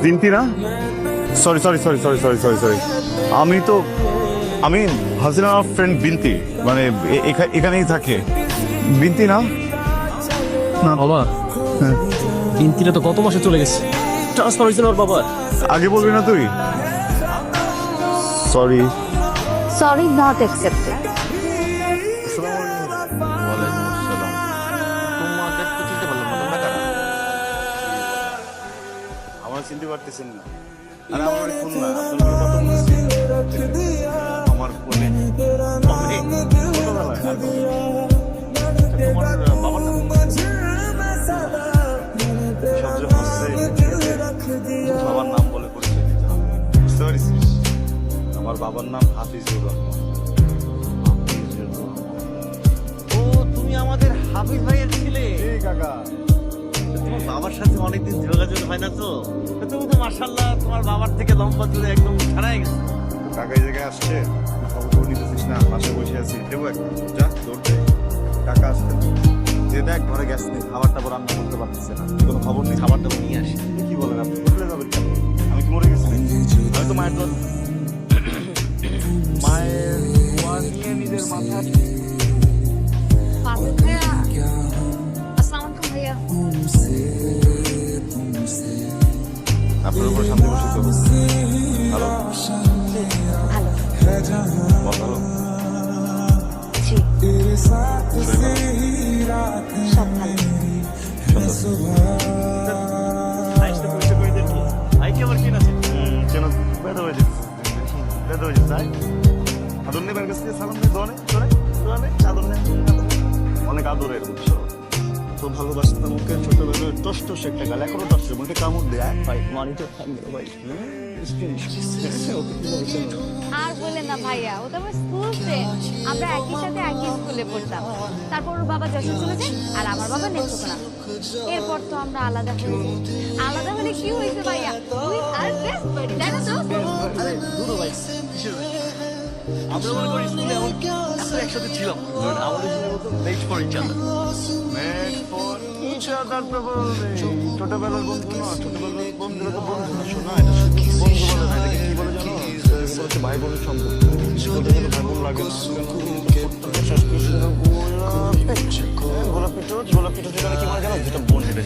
বিনতি না? Sorry sorry sorry sorry sorry sorry sorry আমি হাসিনার ফ্রেন্ড বিনতি, মানে এখানেই থাকে। বিনতি না? না বাবা, বিনতিটা তো গত মাসে চলে গেছে, ট্রান্সফার হয়েছিল ওর বাবার। আগে বলবি না তুই? সরি। Sorry not accepted. আমার চিনতে পারতেছেন না? আরে আমার ফোন না, আপনার কত মনে আমার ফোনে বাবার নাম বলে পরিচয় দিতে হবে, বুঝতে পারিস? আমার বাবার নাম হাফিজুর রহমান। ও, তুমি আমাদের হাফিজ ভাইয়ের ছেলে? কাকা, তোমার বাবার সাথে অনেকদিন যোগাযোগ হয় না তো, তুমি তো মাশাআল্লাহ তোমার বাবার থেকে লম্বা চুলে একদম ছাড়াই গেছে। কাকা এই জায়গায় আসছে, খবর তো নিতেছিস না? পাশে বসে আছি, দেবো একটা যা দৌড়তে। কাকা আসছে যে, দেখ ঘরে গ্যাস নেই, খাবার টাবার রান্না করতে পারতেছে না, কোনো খবর নেই। খাবার দাবার নিয়ে আসি। কি বলেন আপনি? হোটেলে যাবেন কেন? আমি কি মরে গেছি? আমি তো মায়ের দোয়া মায়ের দোয়া নিয়ে নিজের মাথা। ফাজিল ভাইয়া, আসসালামু আলাইকুম ভাইয়া। আপনার উপর সামনে বসে তো ভালো ভালো ভালো জি, সব ভালো। আইসটা পরিচয় করে দেখি। ভাইকে আবার কেন আছে? কেন বেদ হয়ে যাচ্ছে, বেদ হয়ে যাচ্ছে। আদর নেবার কাছ থেকে সালাম নেই, দোয়া নেই, দোয়া নেই, আদর নেই, অনেক আদরের উৎস। তো ভালোবাসতাম ওকে ছোটবেলায়, টস টস একটা গাল, এখনো টস মনে কামড় দেয়। ভাই মানি তো থাকবে ভাই। আর বললেন না ভাইয়া, ও তো আমার স্কুল ফ্রেন্ড, আমরা একই সাথে একই স্কুলে পড়তাম। তারপর ওর বাবা যশোর চলে যায় আর আমার বাবা নেত্রকোনা। এরপর তো আমরা আলাদা হয়ে যাই। আলাদা হলে কি হয়েছে ভাইয়া, উই আর বেস্ট বাডি, তাই না? তো আরে দুটো ভাই, আমরা মনে করি স্কুলে এমন এত একসাথে ছিলাম, আমাদের সঙ্গে মতো made for each other. Made for each other তো বলবে, ছোটবেলার বন্ধু না, ছোটবেলার বন্ধুরা তো বন্ধু না, শোনা এটা শুধু বন্ধু বলে না, এটাকে কি বলে জানো? এটা হচ্ছে ভাই বোনের সম্পর্ক। তোদের কোনো ভাই বোন লাগে না? গোলাপি টোচ, গোলাপি টোচ, কি বলে জানো? যেটা বোন, সেটা